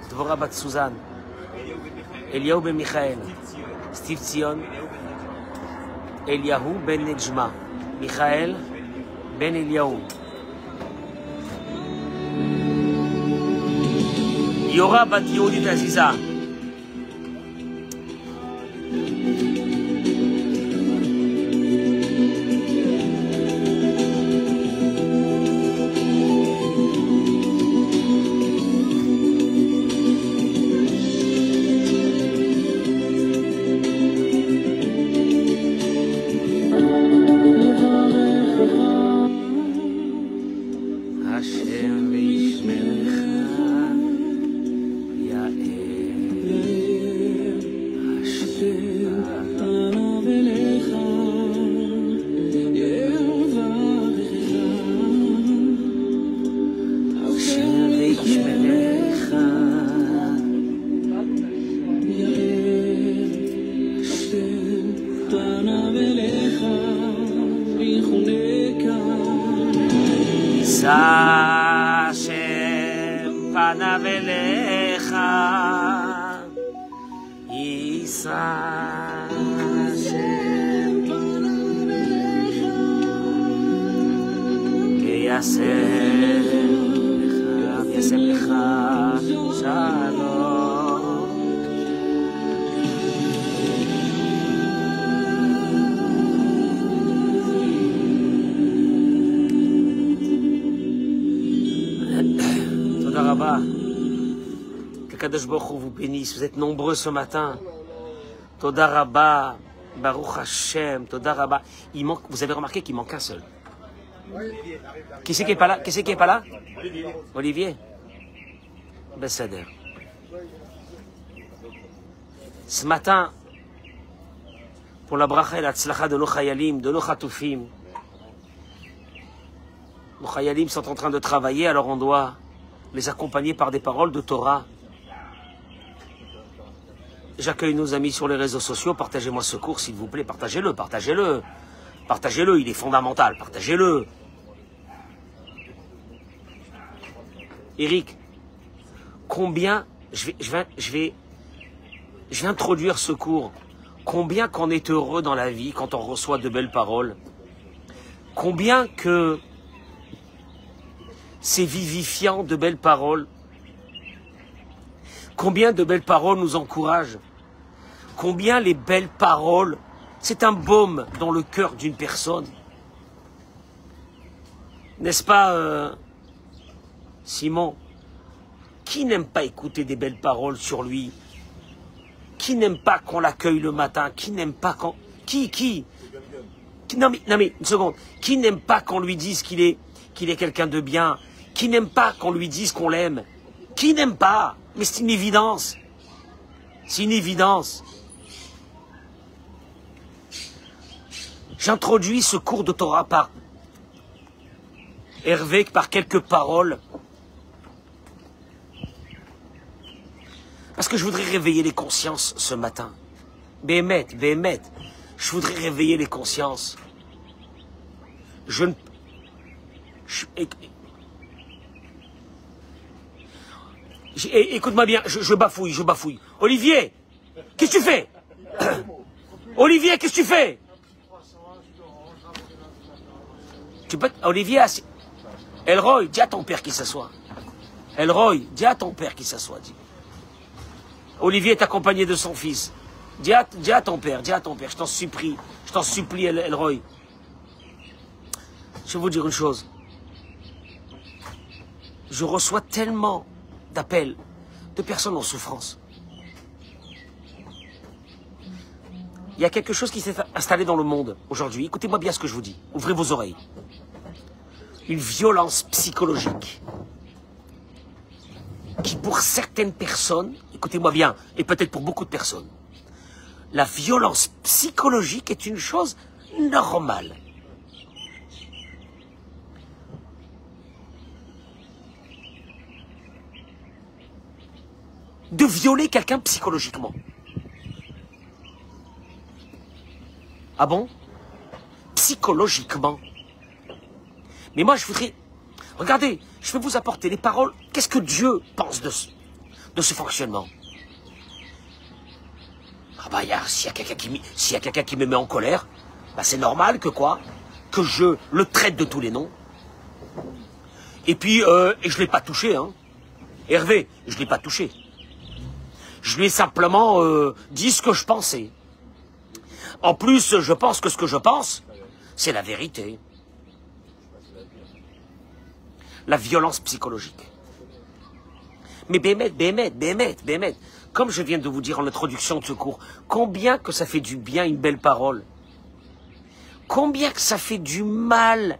Dvorah bat Suzanne, Eliyahu ben Michael, Steve Tzion, Eliyahu ben Nejma, Michael ben Eliyahu, Yora bat Yehudit Aziza, vous bénisse, vous êtes nombreux ce matin. Toda Rabba, Baruch Hashem, Toda Rabba. Il manque, vous avez remarqué qu'il manque un seul. Qui c'est qui est pas là? Qui c'est qui est pas là? Olivier. Bessader. Ce matin, pour la bracha et la tzlacha de nos chayalim, de nos chatoufim, nos chayalim sont en train de travailler, alors on doit les accompagner par des paroles de Torah. J'accueille nos amis sur les réseaux sociaux. Partagez-moi ce cours, s'il vous plaît. Partagez-le, partagez-le. Partagez-le, il est fondamental. Partagez-le. Eric, combien, je vais introduire ce cours. Combien qu'on est heureux dans la vie quand on reçoit de belles paroles. Combien que c'est vivifiant de belles paroles. Combien de belles paroles nous encouragent. Combien les belles paroles, c'est un baume dans le cœur d'une personne. N'est-ce pas, Simon? Qui n'aime pas écouter des belles paroles sur lui? Qui n'aime pas qu'on l'accueille le matin? Qui n'aime pas qu'on... Non mais, une seconde. Qui n'aime pas qu'on lui dise qu'il est quelqu'un de bien? Qui n'aime pas qu'on lui dise qu'on l'aime? Qui n'aime pas? Mais c'est une évidence. C'est une évidence. J'introduis ce cours de Torah par Hervé, par quelques paroles. Parce que je voudrais réveiller les consciences ce matin. Béhémet, je voudrais réveiller les consciences. Écoute-moi bien, je bafouille. Olivier, qu'est-ce que tu fais? Olivier, qu'est-ce que tu fais? Olivier, Elroy, dis à ton père qu'il s'assoit. Elroy, dis à ton père qu'il s'assoit. Olivier est accompagné de son fils. Dis à ton père, je t'en supplie, Elroy. Je vais vous dire une chose. Je reçois tellement d'appels de personnes en souffrance. Il y a quelque chose qui s'est installé dans le monde aujourd'hui. Écoutez-moi bien ce que je vous dis. Ouvrez vos oreilles. Une violence psychologique qui, pour certaines personnes, écoutez-moi bien, et peut-être pour beaucoup de personnes, la violence psychologique est une chose normale. De violer quelqu'un psychologiquement. Ah bon? Psychologiquement. Mais moi, je voudrais... Regardez, je vais vous apporter les paroles. Qu'est-ce que Dieu pense de ce fonctionnement? Ah bah, s'il y a quelqu'un qui me met en colère, bah c'est normal que quoi? Que je le traite de tous les noms. Et puis, et je ne l'ai pas touché, hein. Hervé, je ne l'ai pas touché. Je lui ai simplement dit ce que je pensais. En plus, je pense que ce que je pense, c'est la vérité. La violence psychologique. Mais Bémet, comme je viens de vous dire en introduction de ce cours, combien que ça fait du bien une belle parole? Combien que ça fait du mal?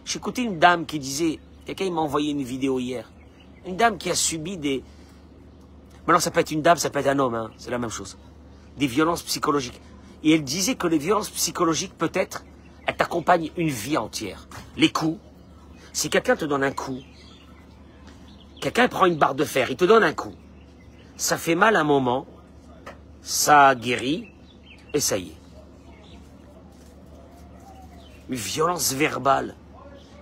J'ai écouté une dame qui disait, quelqu'un m'a envoyé une vidéo hier, une dame qui a subi des... Maintenant ça peut être une dame, ça peut être un homme, hein, c'est la même chose. Des violences psychologiques. Et elle disait que les violences psychologiques, peut-être, elles t'accompagnent une vie entière. Les coups, si quelqu'un te donne un coup, quelqu'un prend une barre de fer, il te donne un coup, ça fait mal un moment, ça guérit, et ça y est. Une violence verbale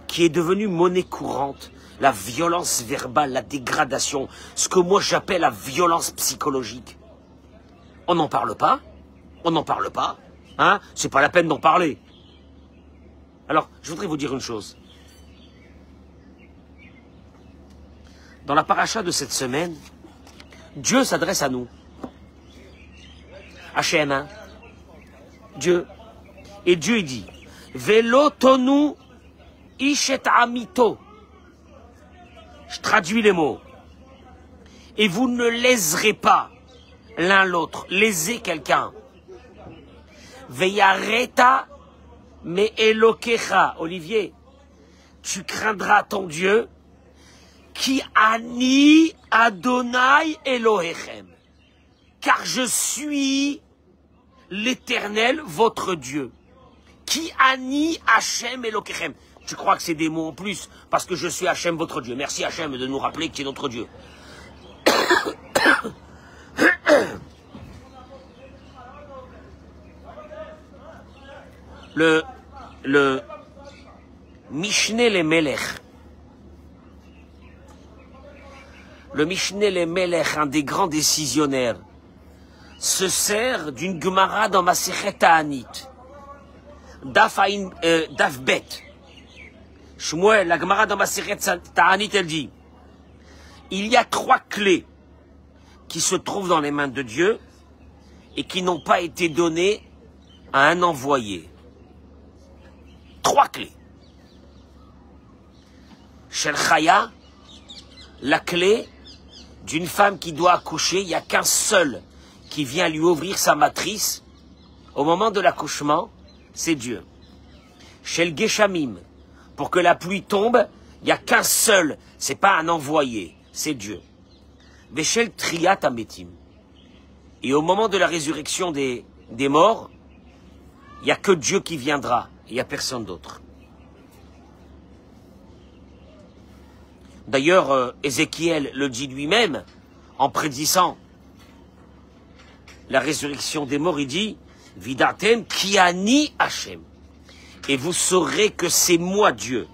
qui est devenue monnaie courante, la violence verbale, la dégradation, ce que moi j'appelle la violence psychologique. On n'en parle pas, hein, c'est pas la peine d'en parler. Alors, je voudrais vous dire une chose. Dans la paracha de cette semaine, Dieu s'adresse à nous. Hachem, hein? Dieu. Et Dieu dit, Velo tonu ishet amito. Je traduis les mots. Et vous ne léserez pas l'un l'autre. Lésez quelqu'un. Veyareta me elokecha. Olivier, tu craindras ton Dieu. Ki ani Adonai Elohechem. Car je suis l'Éternel, votre Dieu. Ki ani Hachem Elohechem. Tu crois que c'est des mots en plus parce que je suis Hachem, votre Dieu. Merci Hachem de nous rappeler qui est notre Dieu. Le Mishneh le Melech. Le Mishneh le Melech, un des grands décisionnaires, se sert d'une Gemara dans Masechet Ta'anit. Daf Bet. Shmuel, la Gemara dans Masechet Ta'anit, elle dit, il y a 3 clés qui se trouvent dans les mains de Dieu et qui n'ont pas été données à un envoyé. 3 clés. Shel Chaya, la clé d'une femme qui doit accoucher, il n'y a qu'un seul qui vient lui ouvrir sa matrice au moment de l'accouchement, c'est Dieu. Chez le Geshamim, pour que la pluie tombe, il n'y a qu'un seul, c'est pas un envoyé, c'est Dieu. Veshel Triat Ametim. Et au moment de la résurrection des morts, il n'y a que Dieu qui viendra, il n'y a personne d'autre. D'ailleurs, Ézéchiel le dit lui-même, en prédisant la résurrection des morts, il dit « Vidatem ki ani Hachem » et vous saurez que c'est moi Dieu.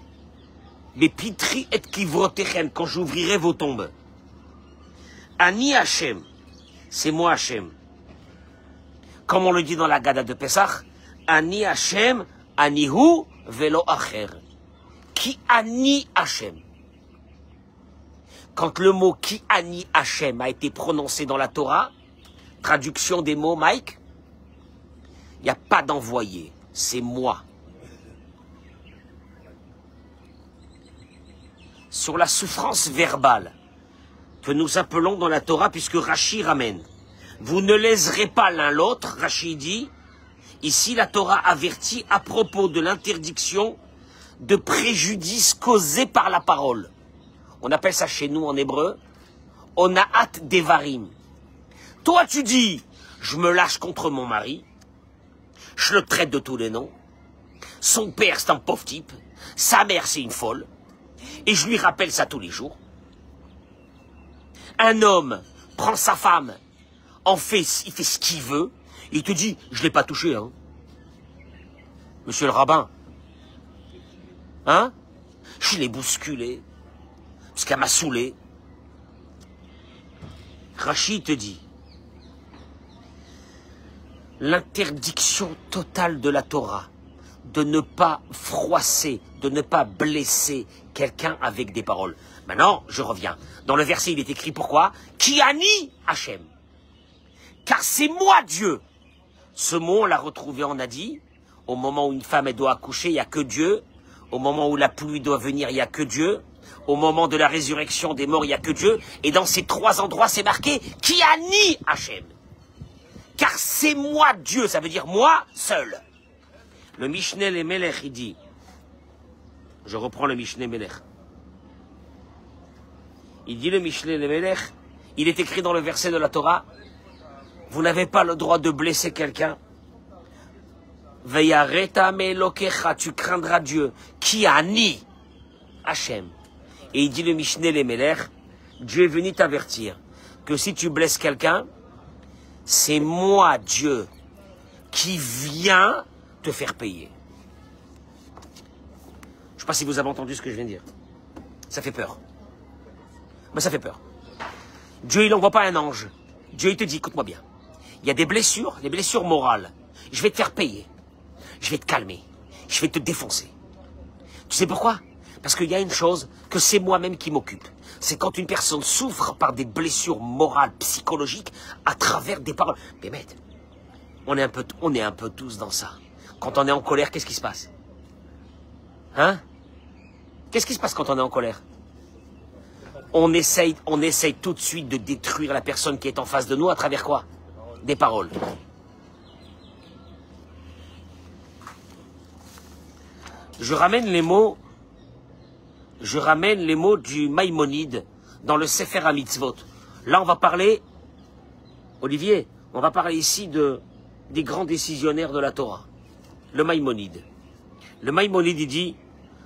« Mais pitri et kivrotechem » quand j'ouvrirai vos tombes. « Ani Hachem » c'est moi Hachem. Comme on le dit dans la Gada de Pesach, « Ani Hachem, anihu velo acher » Ki ani Hachem. Quand le mot Ki ani Hachem a été prononcé dans la Torah, traduction des mots, Mike, il n'y a pas d'envoyé, c'est moi. Sur la souffrance verbale que nous appelons dans la Torah, puisque Rashi ramène, vous ne léserez pas l'un l'autre, Rashi dit, ici la Torah avertit à propos de l'interdiction de préjudice causé par la parole. On appelle ça chez nous en hébreu, Onaat Devarim. Toi tu dis, je me lâche contre mon mari, je le traite de tous les noms, son père c'est un pauvre type, sa mère c'est une folle, et je lui rappelle ça tous les jours. Un homme prend sa femme, il fait ce qu'il veut, il te dit, je l'ai pas touché, hein. Monsieur le rabbin, hein? Je l'ai bousculé, parce qu'elle m'a saoulé. Rachid te dit, l'interdiction totale de la Torah, de ne pas froisser, de ne pas blesser quelqu'un avec des paroles. Maintenant, je reviens. Dans le verset, il est écrit pourquoi? Ki ani Hachem. Car c'est moi Dieu. Ce mot, on l'a retrouvé en Adi. Au moment où une femme elle doit accoucher, il n'y a que Dieu. Au moment où la pluie doit venir, il n'y a que Dieu. Au moment de la résurrection des morts, il n'y a que Dieu. Et dans ces trois endroits, c'est marqué Ki ani Hachem. Car c'est moi Dieu, ça veut dire moi seul. Le Mishneh le Melech, il dit, je reprends le Mishneh Melech. Il dit le Mishneh le Melech, il est écrit dans le verset de la Torah, vous n'avez pas le droit de blesser quelqu'un. Veyareta melokecha, tu craindras Dieu. Ki ani Hachem. Et il dit le Mishneh le Melech, Dieu est venu t'avertir que si tu blesses quelqu'un, c'est moi Dieu qui viens te faire payer. Je ne sais pas si vous avez entendu ce que je viens de dire. Ça fait peur. Mais ça fait peur. Dieu, il n'envoie pas un ange. Dieu, il te dit, écoute-moi bien. Il y a des blessures morales. Je vais te faire payer. Je vais te calmer. Je vais te défoncer. Tu sais pourquoi? Parce qu'il y a une chose que c'est moi-même qui m'occupe. C'est quand une personne souffre par des blessures morales, psychologiques, à travers des paroles. Mais mec, on est un peu tous dans ça. Quand on est en colère, qu'est-ce qui se passe? Hein? Qu'est-ce qui se passe quand on est en colère? On essaye tout de suite de détruire la personne qui est en face de nous à travers quoi? Des paroles. Je ramène les mots du Maïmonide dans le Sefer HaMitzvot. Là, on va parler, Olivier, on va parler ici des grands décisionnaires de la Torah. Le Maïmonide. Le Maïmonide, il dit,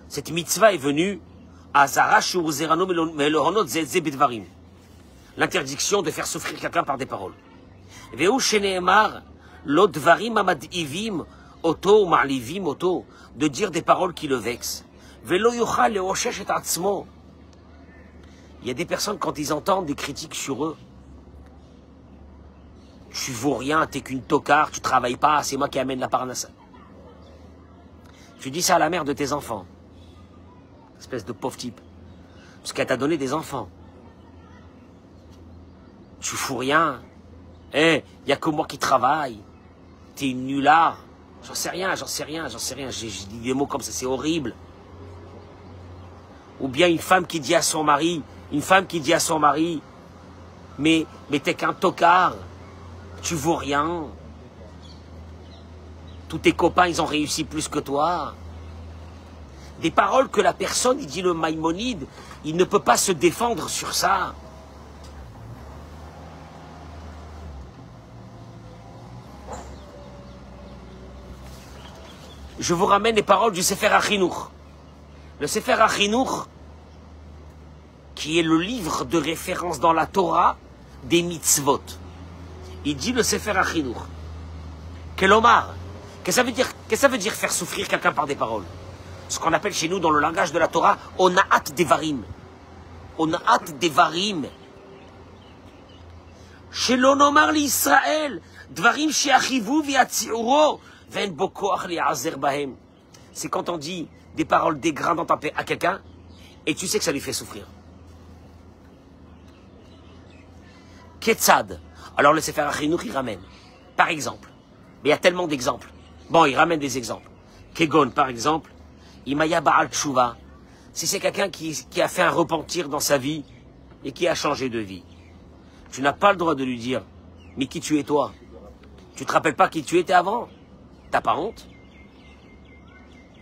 cette mitzvah est venue à Zarash ou Zerano Melohonot Zeze Bedvarim. L'interdiction de faire souffrir quelqu'un par des paroles. Veu sheneemar lo dvarim amadivim oto ma'livim oto, de dire des paroles qui le vexent. Velo yochal leoshesh et atzmo. Il y a des personnes, quand ils entendent des critiques sur eux, tu vaux rien, t'es qu'une tocard, tu travailles pas, c'est moi qui amène la parnassa. Tu dis ça à la mère de tes enfants. Espèce de pauvre type. Parce qu'elle t'a donné des enfants. Tu fous rien. Il n'y a que moi qui travaille. T'es une nullard. J'en sais rien. J'ai dit des mots comme ça, c'est horrible. Ou bien une femme qui dit à son mari, mais t'es qu'un tocard. Tu vaux rien. Tous tes copains, ils ont réussi plus que toi. Des paroles que la personne, il dit le Maïmonide, il ne peut pas se défendre sur ça. Je vous ramène les paroles du Sefer HaChinuch. Le Sefer HaChinuch, qui est le livre de référence dans la Torah des mitzvot. Il dit le Sefer HaChinuch. Kelomar. Qu'est-ce que ça veut dire faire souffrir quelqu'un par des paroles? Ce qu'on appelle chez nous dans le langage de la Torah, Ona'at Devarim. Ona'at Devarim. Shelo nomar li Israël, Dvarim she'achivu v'yatzi'uro, ve'en bo koach li'azer bahem. C'est quand on dit des paroles dégrandantes à quelqu'un, et tu sais que ça lui fait souffrir. Ketzad. Alors le Sefer HaChinuch, il ramène. Par exemple. Mais il y a tellement d'exemples. Bon, il ramène des exemples. Kegon, par exemple. Imaya Baal Tshuva, si c'est quelqu'un qui a fait un repentir dans sa vie et qui a changé de vie, tu n'as pas le droit de lui dire, mais qui tu es toi? Tu te rappelles pas qui tu étais avant? T'as pas honte?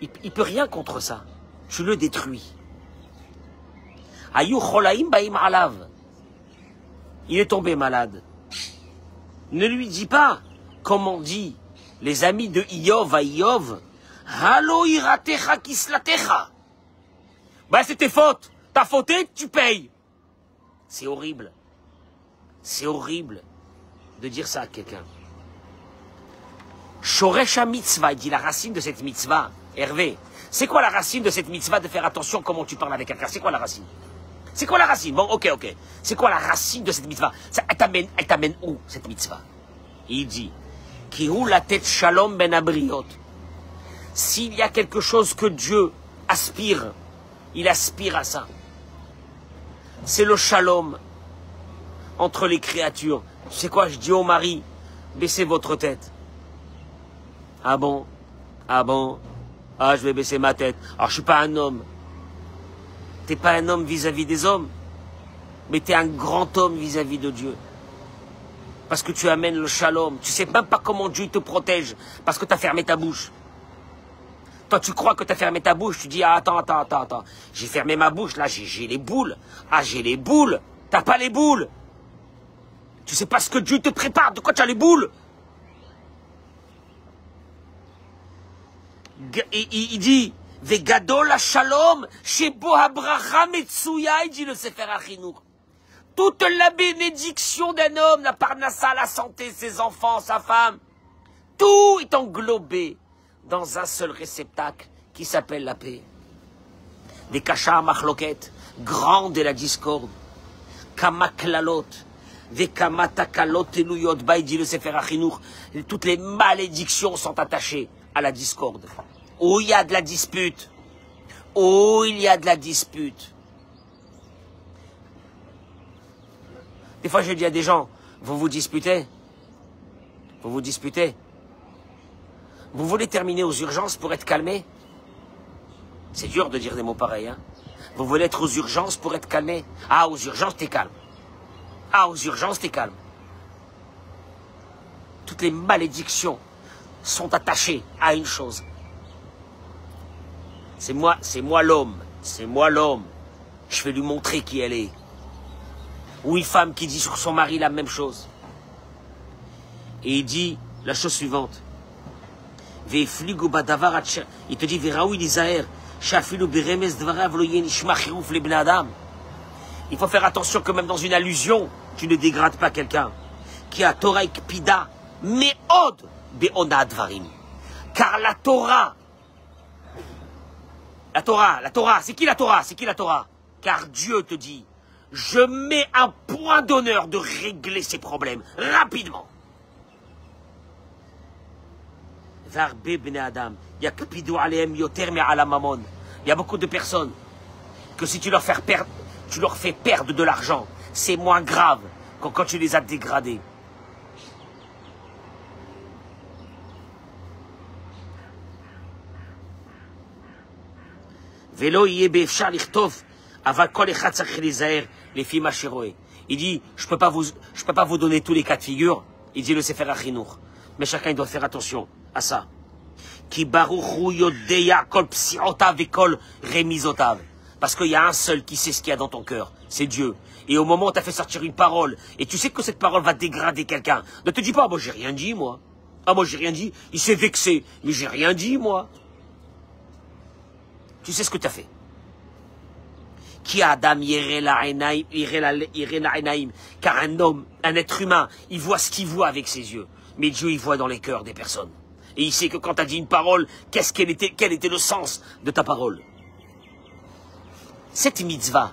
Il peut rien contre ça. Tu le détruis. Ayu Cholaim Baim Alav. Il est tombé malade. Ne lui dis pas, comme on dit, les amis de Iyov à Iyov, Halo iratecha kislatecha. Ben c'est tes fautes. T'as fauté, tu payes. C'est horrible. C'est horrible de dire ça à quelqu'un. Shoresha mitzvah, il dit la racine de cette mitzvah, Hervé, C'est quoi la racine de cette mitzvah de faire attention comment tu parles avec quelqu'un? C'est quoi la racine? C'est quoi la racine? Bon, ok. C'est quoi la racine de cette mitzvah? Elle t'amène où, cette mitzvah? Il dit, Ki hu latet shalom ben abriot. S'il y a quelque chose que Dieu aspire, il aspire à ça. C'est le shalom entre les créatures. Tu sais quoi, je dis au mari, baissez votre tête. Ah bon? Ah bon? Ah, je vais baisser ma tête. Alors, je suis pas un homme. T'es pas un homme vis-à-vis des hommes, mais t'es un grand homme vis-à-vis de Dieu. Parce que tu amènes le shalom. Tu sais même pas comment Dieu te protège, parce que t'as fermé ta bouche. Toi, tu crois que t'as fermé ta bouche, tu dis, ah, attends. J'ai fermé ma bouche, là, j'ai les boules. Ah, j'ai les boules. T'as pas les boules. Tu sais pas ce que Dieu te prépare, de quoi tu as les boules. Il dit, Vegadol shalom, shebo habracha metsuya, il dit le Sefer HaChinuch. Toute la bénédiction d'un homme, la parnassa, la santé, ses enfants, sa femme, tout est englobé dans un seul réceptacle qui s'appelle la paix. Des kachar machloket, grande est la discorde, kamaklalot, des kamatakalot eluyot, il dit le Sefer HaChinuch, toutes les malédictions sont attachées à la discorde. Où il y a de la dispute. Où il y a de la dispute. Des fois, je dis à des gens, vous vous disputez. Vous vous disputez. Vous voulez terminer aux urgences pour être calmé? C'est dur de dire des mots pareils, hein. Vous voulez être aux urgences pour être calmé? Ah, aux urgences, t'es calme. Ah, aux urgences, t'es calme. Toutes les malédictions sont attachées à une chose. C'est moi l'homme. C'est moi l'homme. Je vais lui montrer qui elle est. Ou une femme qui dit sur son mari la même chose. Et il dit la chose suivante. Il te dit, il faut faire attention que même dans une allusion, tu ne dégrades pas quelqu'un. Qui a Torah ikpida, meod be'ona dvarim. Car la Torah, c'est qui la Torah? C'est qui la Torah? Car Dieu te dit, je mets un point d'honneur de régler ces problèmes rapidement. Il y a beaucoup de personnes que si tu leur fais perdre de l'argent, c'est moins grave que quand tu les as dégradés. Il dit, je peux pas vous donner tous les cas de figure. Il dit le Sefer HaChinuch. Mais chacun doit faire attention à ça. Parce qu'il y a un seul qui sait ce qu'il y a dans ton cœur. C'est Dieu. Et au moment où tu as fait sortir une parole, et tu sais que cette parole va dégrader quelqu'un, ne te dis pas, moi j'ai rien dit, moi. Ah, moi j'ai rien dit. Il s'est vexé. Mais j'ai rien dit, moi. Tu sais ce que tu as fait. Car un homme, un être humain, il voit ce qu'il voit avec ses yeux. Mais Dieu, il voit dans les cœurs des personnes. Et il sait que quand tu as dit une parole, quel était le sens de ta parole. Cette mitzvah,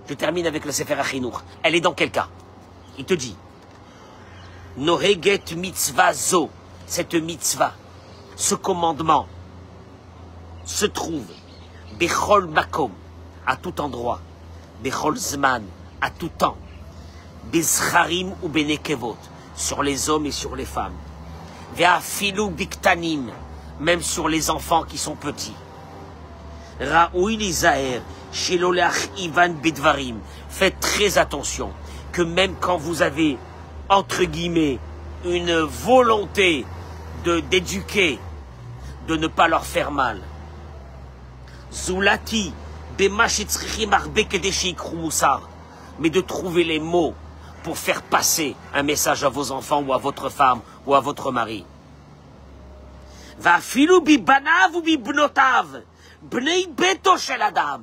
je termine avec le Sefer HaChinuch, elle est dans quel cas? Il te dit, Noheget mitzvah zo, cette mitzvah, ce commandement, se trouve, Bechol makom, à tout endroit, Bechol zman, à tout temps, Bezcharim ou benekevot, sur les hommes et sur les femmes, Ve'afilu biktanim, même sur les enfants qui sont petits. Raoui lizaer, shelolach ivan bedvarim, faites très attention, que même quand vous avez, entre guillemets, une volonté d'éduquer, de ne pas leur faire mal. Zulati, bemachitzrichim arbekedeshikru musar, mais de trouver les mots pour faire passer un message à vos enfants ou à votre femme ou à votre mari. Vafilu bi banav ou bi bnotav, bnei beto shel adam.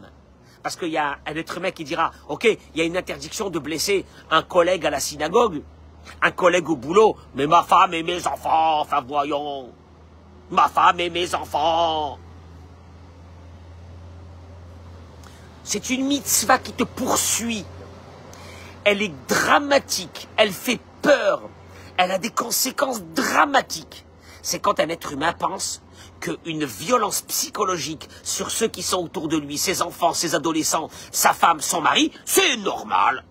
Parce qu'il y a un être humain qui dira, ok, il y a une interdiction de blesser un collègue à la synagogue, un collègue au boulot, mais ma femme et mes enfants, enfin voyons, ma femme et mes enfants. C'est une mitzvah qui te poursuit. Elle est dramatique, elle fait peur, elle a des conséquences dramatiques. C'est quand un être humain pense qu'une violence psychologique sur ceux qui sont autour de lui, ses enfants, ses adolescents, sa femme, son mari, c'est normal.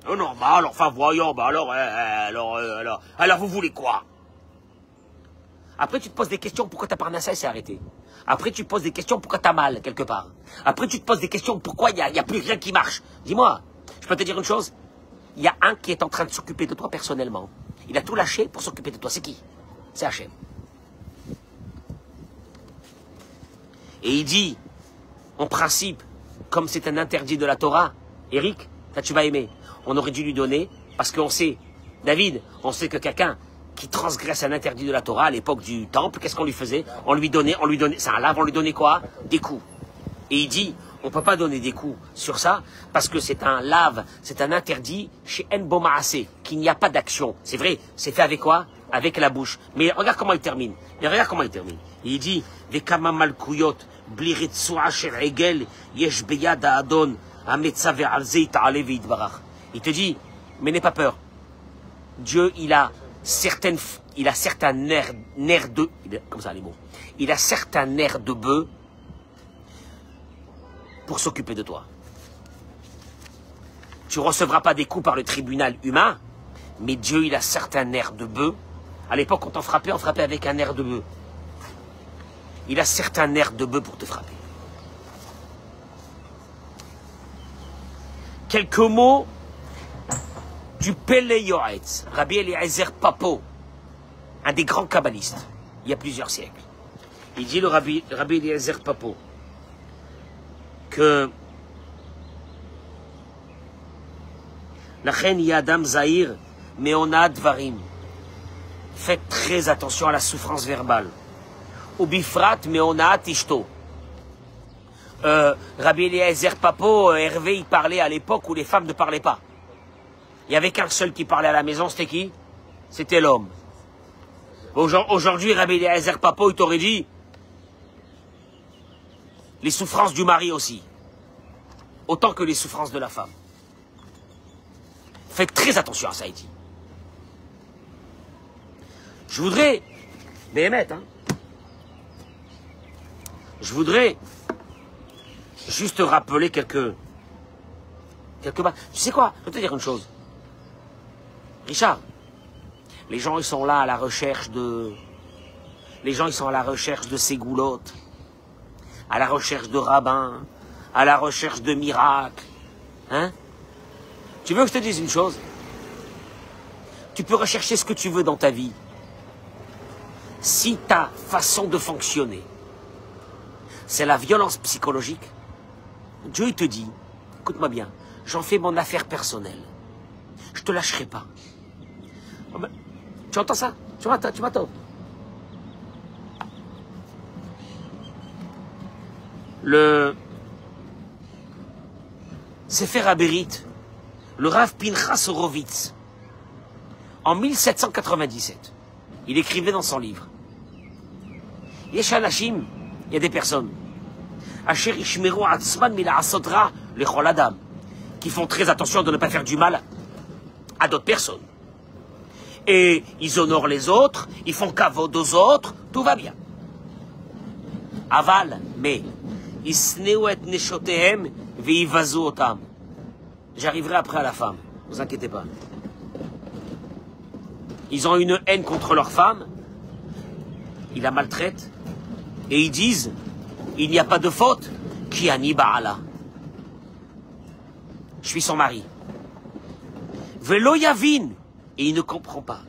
C'est normal, enfin voyons, bah alors vous voulez quoi? Après tu te poses des questions, pourquoi ta parnassa s'est arrêtée? Après tu te poses des questions, pourquoi t'as mal quelque part? Après tu te poses des questions, pourquoi il y a plus rien qui marche? Dis-moi, je peux te dire une chose? Il y a un qui est en train de s'occuper de toi personnellement. Il a tout lâché pour s'occuper de toi. C'est qui? C'est Hachem. Et il dit, en principe, comme c'est un interdit de la Torah, Eric, ça tu vas aimer. On aurait dû lui donner, parce qu'on sait, David, on sait que quelqu'un qui transgresse un interdit de la Torah à l'époque du temple, qu'est-ce qu'on lui faisait? On lui donnait, c'est un lave, on lui donnait quoi? Des coups. Et il dit, on ne peut pas donner des coups sur ça, parce que c'est un lave, c'est un interdit chez En Bomaasé, qu'il n'y a pas d'action. C'est vrai, c'est fait avec quoi? Avec la bouche. Mais regarde comment il termine. Il dit, Vekama malkuyot, bli ritsua shel egel, yesh beyad ha'adon, hametza ve'al ze ta'ale ve'itbarach. Il te dit, mais n'aie pas peur. Dieu, il a certains nerfs de, comme ça les mots, il a certains nerfs de bœuf pour s'occuper de toi. Tu ne recevras pas des coups par le tribunal humain, mais Dieu, il a certains nerfs de bœuf. À l'époque, quand on frappait avec un nerf de bœuf. Il a certains nerfs de bœuf pour te frapper. Quelques mots du Pele Yoetz, Rabbi Eliezer Papo, un des grands kabbalistes, il y a plusieurs siècles. Il dit le Rabbi Eliezer Papo que Lachen Yadam Zahir, Meonad Varim. Faites très attention à la souffrance verbale. Ou Bifrat Meonat Ishto. Rabbi Eliezer Papo, Hervé, il parlait à l'époque où les femmes ne parlaient pas. Il n'y avait qu'un seul qui parlait à la maison, c'était qui? C'était l'homme. Aujourd'hui, Rabbi Eliezer Papo, il t'aurait dit les souffrances du mari aussi, autant que les souffrances de la femme. Faites très attention à ça, il dit. Je voudrais, je voudrais juste rappeler quelques bases. Tu sais quoi? Je vais te dire une chose. Richard, les gens ils sont là à la recherche de... Les gens ils sont à la recherche de ségoulottes, à la recherche de rabbins, à la recherche de miracles. Hein? Tu veux que je te dise une chose? Tu peux rechercher ce que tu veux dans ta vie. Si ta façon de fonctionner, c'est la violence psychologique, Dieu il te dit, écoute-moi bien, j'en fais mon affaire personnelle. Je te lâcherai pas. Tu entends ça? Tu m'attends. Le Sefer Aberit, le Rav Pinchas Horowitz, en 1797, il écrivait dans son livre, Yesh Anashim, il y a des personnes, Asher Ishmeru Atzman Mila'asot Ra Lechol Adam, qui font très attention de ne pas faire du mal à d'autres personnes. Et ils honorent les autres, ils font kavod aux autres, tout va bien. Aval, mais, Isneu et neshotehem veivazu otam. J'arriverai après à la femme, ne vous inquiétez pas. Ils ont une haine contre leur femme, ils la maltraitent, et ils disent, il n'y a pas de faute, ki ani ba'ala. Je suis son mari. Velo yavin, et il ne comprend pas.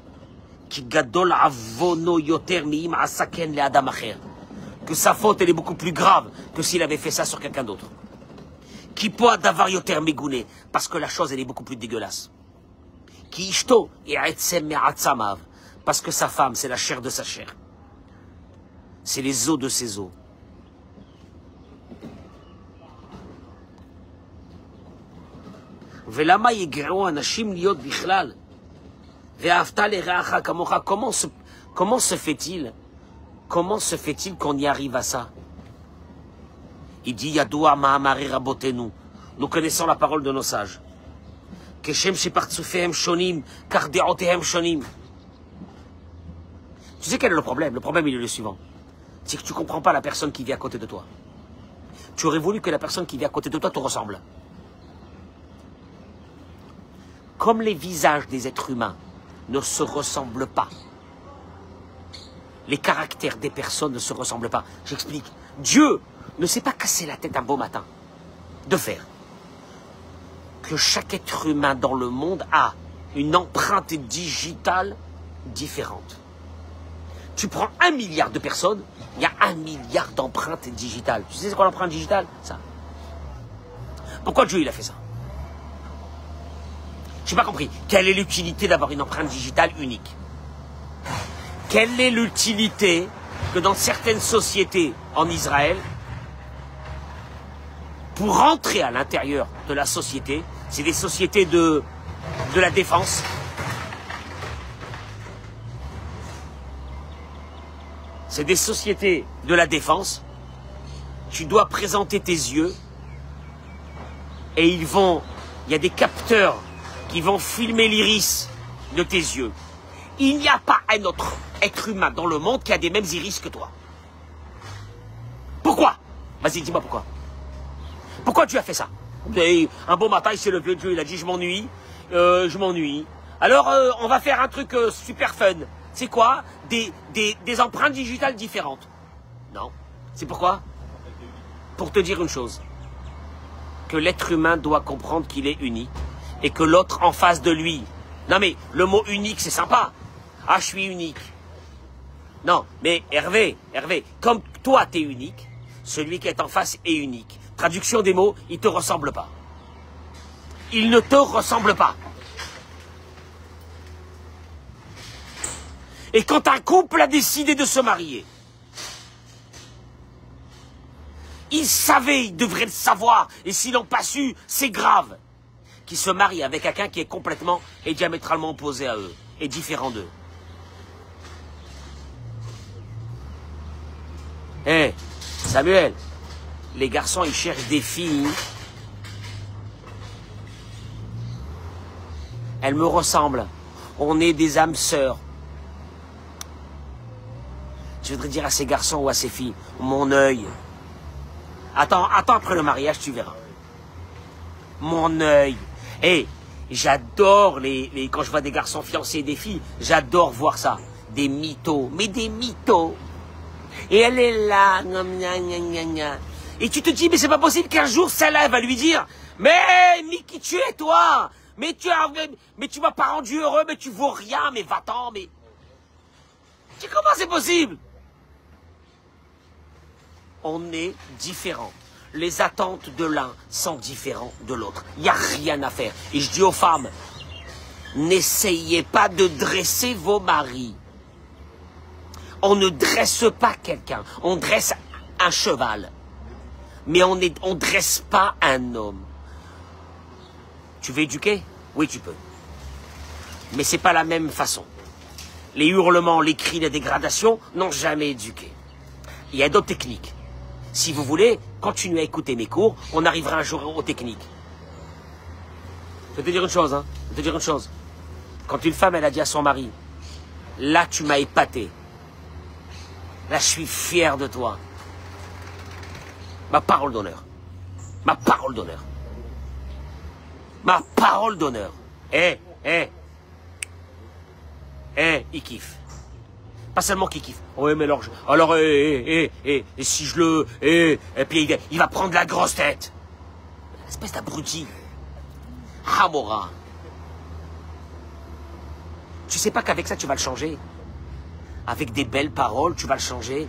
Ki gadol avono yoter mi'im asaken le adam acher. Que sa faute, elle est beaucoup plus grave que s'il avait fait ça sur quelqu'un d'autre. Ki poa davar yoter megune, parce que la chose, elle est beaucoup plus dégueulasse. Ki ishto e'etzem me'atzamav, parce que sa femme, c'est la chair de sa chair. C'est les os de ses os. Velama yeg'u anashim liot bichlal. Comment se fait-il qu'on y arrive à ça? Il dit, Yadoua Mahamari Rabotenu, Nous connaissons la parole de nos sages. Keshem shepartzufehem shonim, car deotehem shonim. Tu sais quel est le problème? Le problème, il est le suivant. C'est que tu ne comprends pas la personne qui vit à côté de toi. Tu aurais voulu que la personne qui vit à côté de toi te ressemble. Comme les visages des êtres humains ne se ressemblent pas, les caractères des personnes ne se ressemblent pas. J'explique. Dieu ne s'est pas cassé la tête un beau matin de faire que chaque être humain dans le monde a une empreinte digitale différente. Tu prends 1 milliard de personnes, il y a 1 milliard d'empreintes digitales. Tu sais c'est quoi l'empreinte digitale? Ça. Pourquoi Dieu il a fait ça? Je n'ai pas compris. Quelle est l'utilité d'avoir une empreinte digitale unique? Quelle est l'utilité que dans certaines sociétés en Israël, pour rentrer à l'intérieur de la société, c'est des sociétés de la défense, c'est des sociétés de la défense, tu dois présenter tes yeux et il y a des capteurs qui vont filmer l'iris de tes yeux. Il n'y a pas un autre être humain dans le monde qui a des mêmes iris que toi. Pourquoi? Vas-y, dis-moi pourquoi. Pourquoi tu as fait ça? Et un beau matin, il s'est levé, Dieu, il a dit, je m'ennuie, je m'ennuie. Alors, on va faire un truc super fun. C'est quoi? Des empreintes digitales différentes. Non. C'est pourquoi? Pour te dire une chose. Que l'être humain doit comprendre qu'il est unique et que l'autre en face de lui. Non mais, le mot unique, c'est sympa. Ah, je suis unique. Non, mais Hervé, comme toi, tu es unique, celui qui est en face est unique. Traduction des mots, il ne te ressemble pas. Il ne te ressemble pas. Et quand un couple a décidé de se marier, ils savaient, ils devraient le savoir, et s'ils n'ont pas su, c'est grave, qu'ils se marient avec quelqu'un qui est complètement et diamétralement opposé à eux, et différent d'eux. Hé, Samuel, les garçons, ils cherchent des filles. Elles me ressemblent. On est des âmes sœurs. Je voudrais dire à ces garçons ou à ces filles, mon œil. Attends après le mariage, tu verras. Mon œil. Hé, j'adore quand je vois des garçons fiancés et des filles, j'adore voir ça. Des mythos, mais des mythos. Et elle est là, gna, gna, gna, gna. Et tu te dis, mais c'est pas possible qu'un jour, celle-là, elle va lui dire, mais qui tu es, toi? Mais tu m'as pas rendu heureux, mais tu vaux rien, mais va-t'en, mais... Comment c'est possible? On est différents. Les attentes de l'un sont différentes de l'autre. Il n'y a rien à faire. Et je dis aux femmes, n'essayez pas de dresser vos maris. On ne dresse pas quelqu'un. On dresse un cheval. Mais on ne dresse pas un homme. Tu veux éduquer? Oui, tu peux. Mais ce n'est pas la même façon. Les hurlements, les cris, les dégradations n'ont jamais éduqué. Il y a d'autres techniques. Si vous voulez, continuez à écouter mes cours, on arrivera un jour aux techniques. Je vais te dire une chose, hein. Je vais te dire une chose. Quand une femme, elle a dit à son mari, là, tu m'as épaté. Là, je suis fier de toi. Ma parole d'honneur. Ma parole d'honneur. Ma parole d'honneur. Il kiffe. Pas seulement qu'il kiffe. Oui, mais alors, et si je le... Et puis il va prendre la grosse tête. Espèce d'abruti. Hamora. Tu sais pas qu'avec ça, tu vas le changer. Avec des belles paroles, tu vas le changer.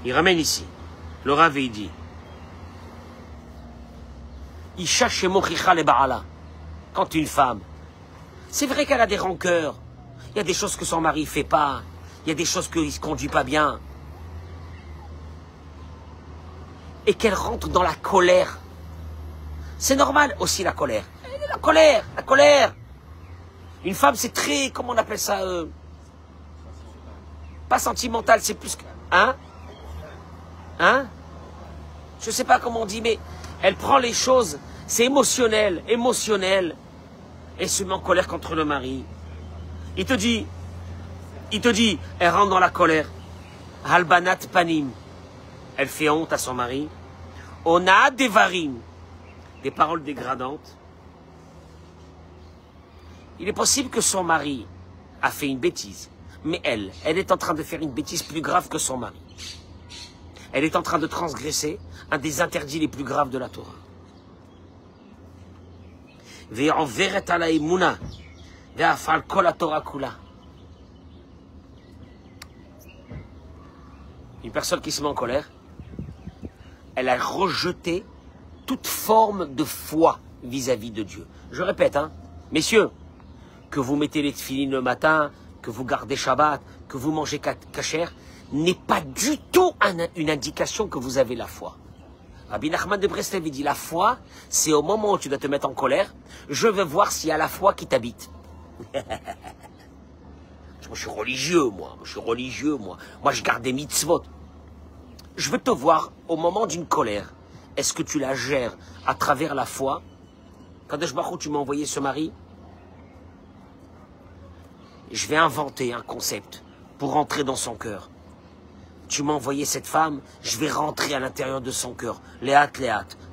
Il ramène ici. Le Rav, il dit. Isha shemochicha le ba'ala. Quand une femme, c'est vrai qu'elle a des rancœurs. Il y a des choses que son mari ne fait pas. Il y a des choses qu'il ne se conduit pas bien. Et qu'elle rentre dans la colère. C'est normal aussi la colère. La colère. Une femme, c'est très, comment on appelle ça Pas sentimental, c'est plus que... Hein? Hein? Je ne sais pas comment on dit, mais elle prend les choses, c'est émotionnel, émotionnel. Elle se met en colère contre le mari. Il te dit, elle rentre dans la colère. Halbanat panim. Elle fait honte à son mari. Ona devarim. Des paroles dégradantes. Il est possible que son mari a fait une bêtise. Mais elle est en train de faire une bêtise plus grave que son mari. Elle est en train de transgresser un des interdits les plus graves de la Torah. Ve'overet ala emuna, ve'afal kol haTorah kula. Une personne qui se met en colère, elle a rejeté toute forme de foi vis-à-vis de Dieu. Je répète, hein, messieurs, que vous mettez les tefilines le matin, que vous gardez Shabbat, que vous mangez kasher, n'est pas du tout une indication que vous avez la foi. Rabbi Nachman de Breslev dit, la foi, c'est au moment où tu dois te mettre en colère, je veux voir s'il y a la foi qui t'habite. Moi, je suis religieux, moi. Moi, je garde des mitzvot. Je veux te voir au moment d'une colère. Est-ce que tu la gères à travers la foi? Kadosh Baruch Hu, tu m'as envoyé ce mari. Je vais inventer un concept pour rentrer dans son cœur. Tu m'as envoyé cette femme, je vais rentrer à l'intérieur de son cœur. Léat,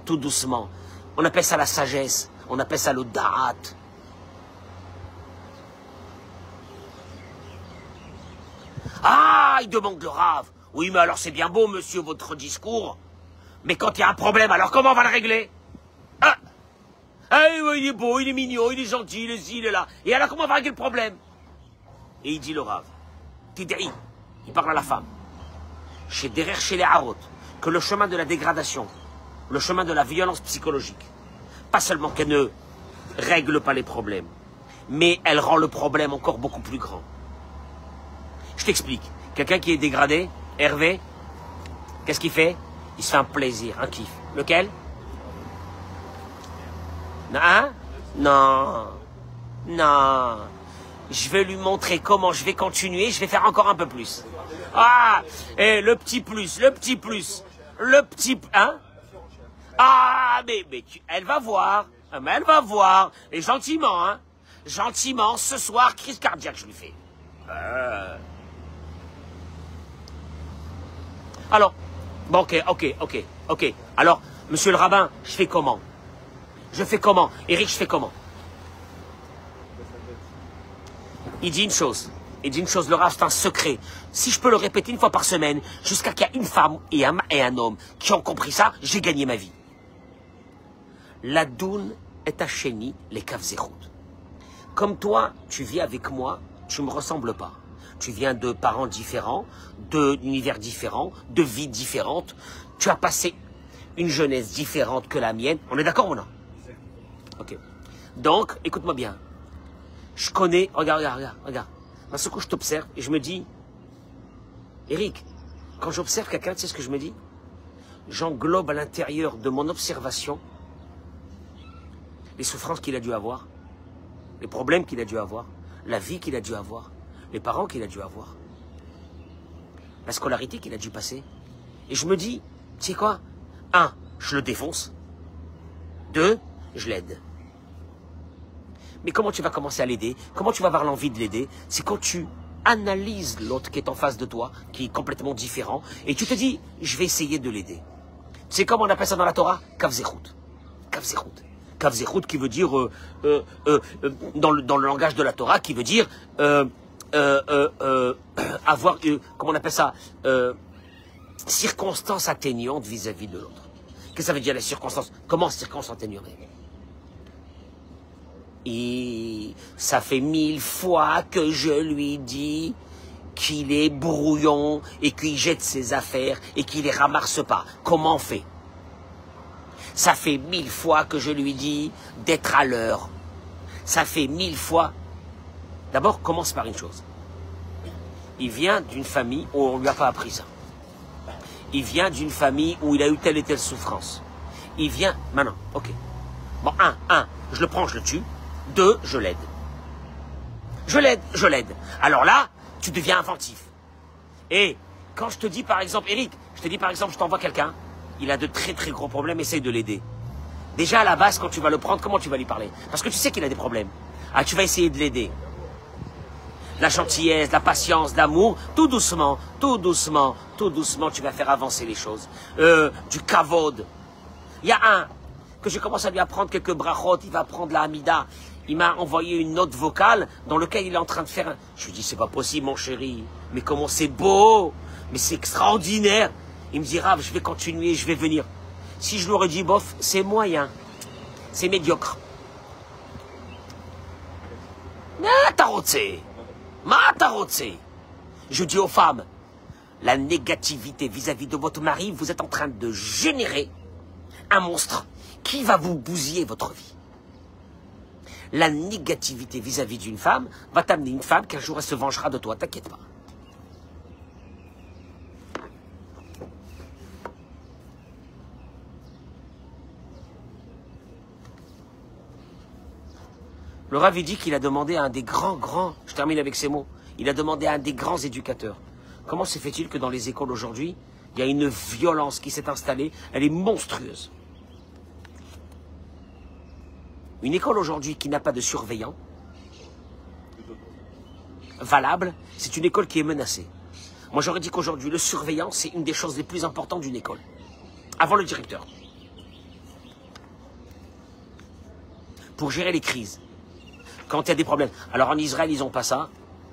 tout doucement. On appelle ça la sagesse, on appelle ça le da'at. Ah, il demande le Rav. Oui, mais alors c'est bien beau, monsieur, votre discours. Mais quand il y a un problème, alors comment on va le régler? Ah, il est beau, il est mignon, il est gentil, il est là. Et alors comment on va régler le problème? Et il dit le Rav. Tid'i, il parle à la femme. Chez Derer, chez les Harot, que le chemin de la dégradation, le chemin de la violence psychologique, pas seulement qu'elle ne règle pas les problèmes, mais elle rend le problème encore beaucoup plus grand. Je t'explique. Quelqu'un qui est dégradé, Hervé, qu'est-ce qu'il fait? Il se fait un plaisir, un kiff. Lequel? Hein? Non. Non. Je vais lui montrer comment je vais continuer, je vais faire encore un peu plus. Ah, et le petit plus, hein? Ah, mais elle va voir, et gentiment, hein? Gentiment, ce soir, crise cardiaque, je lui fais. Alors, bon, ok. Alors, monsieur le rabbin, je fais comment? Eric, je fais comment? Il dit une chose, le Rav, c'est un secret. Si je peux le répéter une fois par semaine, jusqu'à qu'il y ait une femme et un homme qui ont compris ça, j'ai gagné ma vie. La doune est à chéni les kavzechut. Comme toi, tu vis avec moi, tu ne me ressembles pas. Tu viens de parents différents, d'univers différents, de vies différentes. Tu as passé une jeunesse différente que la mienne. On est d'accord ou non? Ok. Donc, écoute-moi bien. Je connais, regarde. D'un seul coup, je t'observe et je me dis, Eric, quand j'observe quelqu'un, tu sais ce que je me dis? J'englobe à l'intérieur de mon observation les souffrances qu'il a dû avoir, les problèmes qu'il a dû avoir, la vie qu'il a dû avoir, les parents qu'il a dû avoir, la scolarité qu'il a dû passer. Et je me dis, tu sais quoi? 1, je le défonce. 2, je l'aide. Mais comment tu vas commencer à l'aider? Comment tu vas avoir l'envie de l'aider? C'est quand tu analyses l'autre qui est en face de toi, qui est complètement différent, et tu te dis, je vais essayer de l'aider. C'est comme on appelle ça dans la Torah? Kavzechut. Kavzechut qui veut dire, dans le langage de la Torah, qui veut dire avoir, comment on appelle ça? Circonstance atténuante vis-à-vis de l'autre. Qu'est-ce que ça veut dire les circonstances? Comment circonstance atténuante? Et ça fait 1000 fois que je lui dis qu'il est brouillon et qu'il jette ses affaires et qu'il les ramasse pas. Comment on fait? Ça fait 1000 fois que je lui dis d'être à l'heure. Ça fait 1000 fois. D'abord, commence par une chose. Il vient d'une famille où on ne lui a pas appris ça. Il vient d'une famille où il a eu telle et telle souffrance. Il vient... Maintenant, ok. Bon, un, je le prends, je le tue. 2, je l'aide. Je l'aide. Alors là, tu deviens inventif. Et quand je te dis, par exemple, Eric, Je te dis par exemple, je t'envoie quelqu'un, il a de très très gros problèmes, essaye de l'aider. Déjà à la base, quand tu vas le prendre, comment tu vas lui parler? Parce que tu sais qu'il a des problèmes. Ah, tu vas essayer de l'aider. La gentillesse, la patience, l'amour, tout doucement, tout doucement, tout doucement, tu vas faire avancer les choses. Du kavod. Il y a un que je commence à lui apprendre quelques brachot, il va apprendre la Hamida. Il m'a envoyé une note vocale dans laquelle il est en train de faire un... Je lui dis, c'est pas possible mon chéri, mais comment c'est beau, mais c'est extraordinaire. Il me dit, Rav, je vais continuer, je vais venir. Si je lui aurais dit, bof, c'est moyen, c'est médiocre. Je dis aux femmes, la négativité vis-à-vis de votre mari, vous êtes en train de générer un monstre qui va vous bousiller votre vie. La négativité vis-à-vis d'une femme va t'amener une femme qu'un jour elle se vengera de toi, t'inquiète pas. Le Rav dit qu'il a demandé à un des grands, je termine avec ces mots, il a demandé à un des grands éducateurs, comment se fait-il que dans les écoles aujourd'hui, il y a une violence qui s'est installée, elle est monstrueuse. Une école aujourd'hui qui n'a pas de surveillant valable, c'est une école qui est menacée. Moi j'aurais dit qu'aujourd'hui, le surveillant, c'est une des choses les plus importantes d'une école, avant le directeur. Pour gérer les crises. Quand il y a des problèmes. Alors en Israël, ils n'ont pas ça.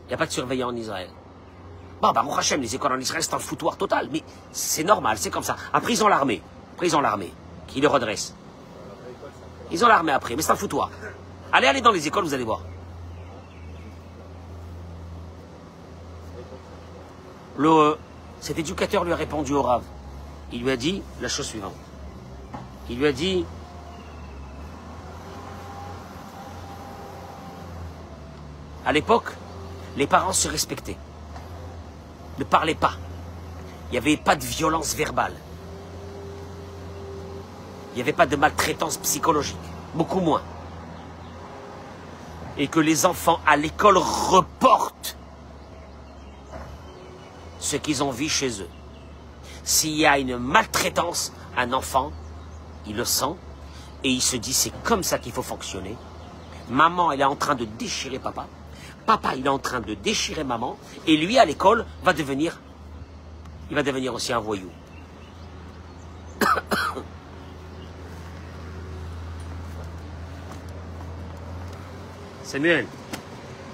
Il n'y a pas de surveillant en Israël. Bon, bah, Baruch Hashem, les écoles en Israël, c'est un foutoir total. Mais c'est normal, c'est comme ça. Après, ils ont l'armée. Après, ils ont l'armée qui les redresse. Ils ont l'armée après, mais c'est un foutoir. Allez dans les écoles, vous allez voir. Cet éducateur lui a répondu au Rav. Il lui a dit la chose suivante. Il lui a dit... À l'époque, les parents se respectaient, ne parlaient pas. Il n'y avait pas de violence verbale. Il n'y avait pas de maltraitance psychologique, beaucoup moins. Et que les enfants à l'école reportent ce qu'ils ont vu chez eux. S'il y a une maltraitance, un enfant, il le sent et il se dit c'est comme ça qu'il faut fonctionner. Maman, elle est en train de déchirer papa. Papa, il est en train de déchirer maman, et lui, à l'école, il va devenir aussi un voyou. Samuel,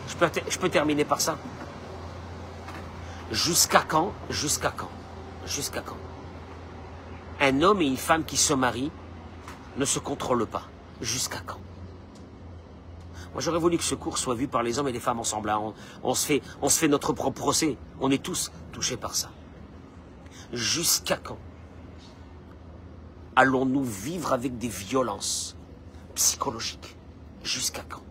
je peux terminer par ça. Jusqu'à quand un homme et une femme qui se marient ne se contrôlent pas? Jusqu'à quand? Moi, j'aurais voulu que ce cours soit vu par les hommes et les femmes ensemble. Hein. On se fait notre propre procès. On est tous touchés par ça. Jusqu'à quand allons-nous vivre avec des violences psychologiques? Jusqu'à quand?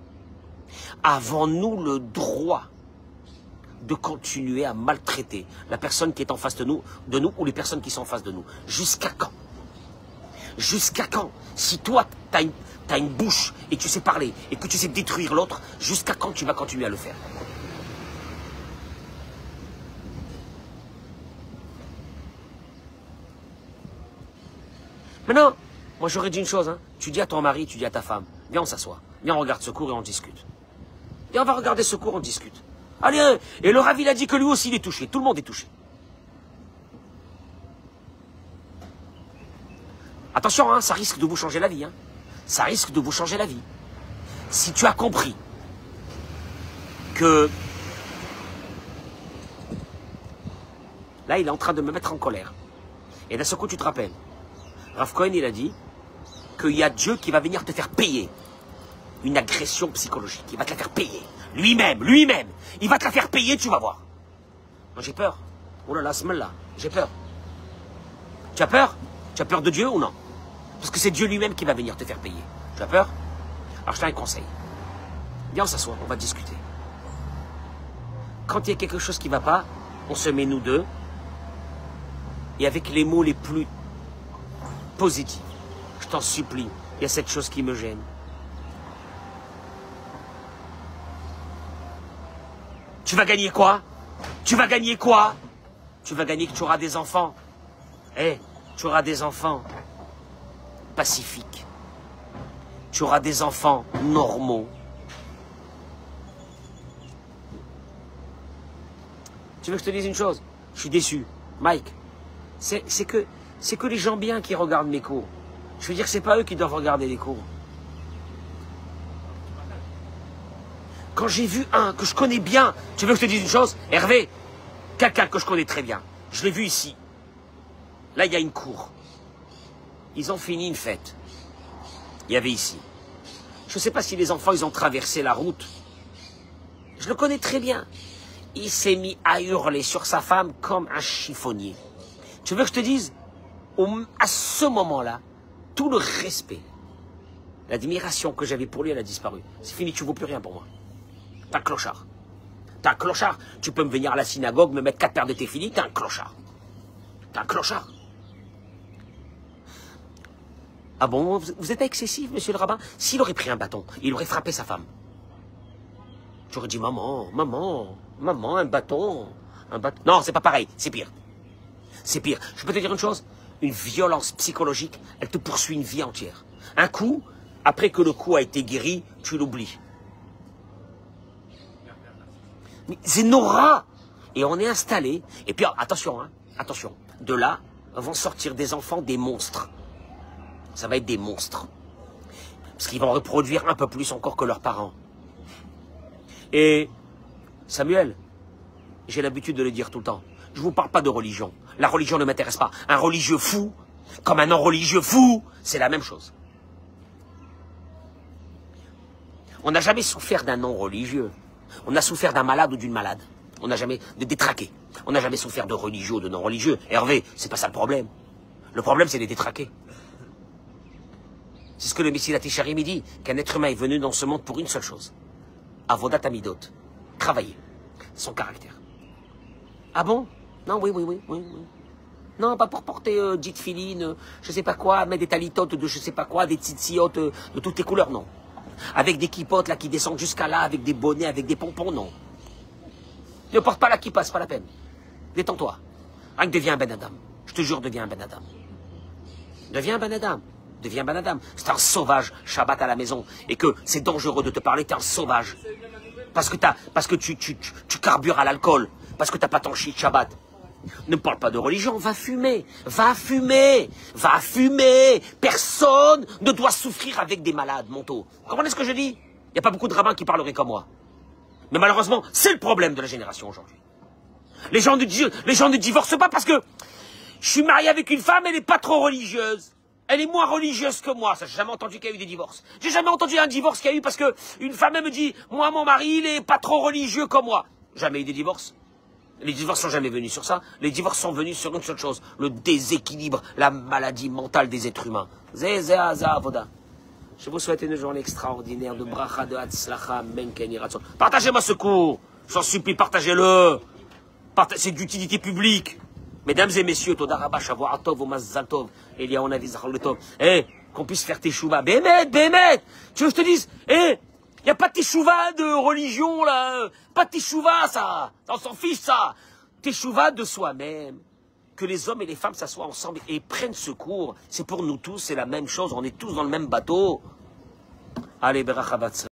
Avons-nous le droit de continuer à maltraiter la personne qui est en face de nous ou les personnes qui sont en face de nous? Jusqu'à quand? Jusqu'à quand? Si toi, t'as une bouche et tu sais parler et que tu sais détruire l'autre, jusqu'à quand tu vas continuer à le faire? Maintenant, moi j'aurais dit une chose, hein. Tu dis à ton mari, tu dis à ta femme, viens on s'assoit, viens on regarde ce cours et on discute. Viens on va regarder ce cours, on discute. Allez, et le Rav il a dit que lui aussi il est touché, tout le monde est touché. Attention, hein, ça risque de vous changer la vie. Hein. Ça risque de vous changer la vie. Si tu as compris que... Là, il est en train de me mettre en colère. Et d'un seul coup, tu te rappelles. Rav Cohen, il a dit qu'il y a Dieu qui va venir te faire payer une agression psychologique. Il va te la faire payer. Lui-même. Il va te la faire payer, tu vas voir. Moi, j'ai peur. Oh là là, ce mal-là. J'ai peur. Tu as peur? Tu as peur de Dieu ou non? Parce que c'est Dieu lui-même qui va venir te faire payer. Tu as peur? Alors je te donne un conseil. Viens, on s'assoit, on va discuter. Quand il y a quelque chose qui ne va pas, on se met nous deux, et avec les mots les plus positifs. Je t'en supplie, il y a cette chose qui me gêne. Tu vas gagner quoi? Tu vas gagner quoi? Tu vas gagner que tu auras des enfants. tu auras des enfants pacifiques. Tu auras des enfants normaux. Tu veux que je te dise une chose? Je suis déçu. Mike, c'est que les gens bien qui regardent mes cours. Je veux dire, c'est pas eux qui doivent regarder les cours. Quand j'ai vu un que je connais bien, tu veux que je te dise une chose? Hervé, quelqu'un que je connais très bien, je l'ai vu ici. Là, il y a une cour. Ils ont fini une fête. Il y avait ici. Je ne sais pas si les enfants, ils ont traversé la route. Je le connais très bien. Il s'est mis à hurler sur sa femme comme un chiffonnier. Tu veux que je te dise, à ce moment-là, tout le respect, l'admiration que j'avais pour lui, elle a disparu. C'est fini, tu ne vaux plus rien pour moi. T'es un clochard. T'es un clochard. Tu peux me venir à la synagogue, me mettre 4 paires de téfilis, t'es un clochard. T'es un clochard. Ah bon, vous êtes excessif, monsieur le rabbin? S'il aurait pris un bâton, il aurait frappé sa femme. J'aurais dit, maman, un bâton. Non, c'est pas pareil, c'est pire. C'est pire. Je peux te dire une chose? Une violence psychologique, elle te poursuit une vie entière. Un coup, après que le coup a été guéri, tu l'oublies. C'est Nora. Et on est installé. Et puis, attention, hein, attention. De là, vont sortir des enfants, des monstres. Ça va être des monstres. Parce qu'ils vont reproduire un peu plus encore que leurs parents. Et Samuel, j'ai l'habitude de le dire tout le temps. Je ne vous parle pas de religion. La religion ne m'intéresse pas. Un religieux fou, comme un non-religieux fou, c'est la même chose. On n'a jamais souffert d'un non-religieux. On a souffert d'un malade ou d'une malade. On n'a jamais de détraqués. On n'a jamais souffert de religieux ou de non-religieux. Hervé, c'est pas ça le problème. Le problème, c'est les détraqués. C'est ce que le Messilat Yesharim dit, qu'un être humain est venu dans ce monde pour une seule chose. Avodat Amidot. Travailler. Son caractère. Ah bon? Non, oui. Non, pas pour porter dit filine, je sais pas quoi, mettre des talitotes de je sais pas quoi, des tzitziot de toutes les couleurs, non. Avec des kippotes là qui descendent jusqu'à là, avec des bonnets, avec des pompons, non. Ne porte pas la kippa, c'est pas la peine. Détends-toi. Rien que deviens un Ben Adam. Je te jure, deviens un Ben Adam. Deviens un Ben Adam. Deviens un Ben Adam. C'est un sauvage, Shabbat à la maison. Et que c'est dangereux de te parler, t'es un sauvage. Parce que tu carbures à l'alcool. Parce que t'as pas ton shit Shabbat. Ne parle pas de religion, va fumer. Va fumer. Va fumer. Personne ne doit souffrir avec des malades mentaux. Vous comprenez ce que je dis? Il n'y a pas beaucoup de rabbins qui parleraient comme moi. Mais malheureusement, c'est le problème de la génération aujourd'hui. Les gens ne divorcent pas parce que je suis marié avec une femme, elle n'est pas trop religieuse. Elle est moins religieuse que moi. Ça, j'ai jamais entendu qu'il y a eu des divorces. J'ai jamais entendu un divorce qu'il y a eu parce que une femme, elle me dit, moi, mon mari, il est pas trop religieux comme moi. Jamais eu des divorces. Les divorces sont jamais venus sur ça. Les divorces sont venus sur une seule chose, le déséquilibre, la maladie mentale des êtres humains. Je vous souhaite une journée extraordinaire de bracha, de hatzlacha, menken iratson. Partagez-moi ce cours. J'en supplie, partagez-le. C'est d'utilité publique. Mesdames et messieurs, Toda Rabba, Shavuatov, Mazzal Tov, Eliyahu Navi Zachor Letov. Qu'on puisse faire teshuva. Bémet. Tu veux que je te dise, il n'y a pas de teshuva de religion, là. Pas de teshuva, ça. On s'en fiche, ça. Teshuva de soi-même. Que les hommes et les femmes s'assoient ensemble et prennent secours. C'est pour nous tous, c'est la même chose. On est tous dans le même bateau. Allez, Berachabat.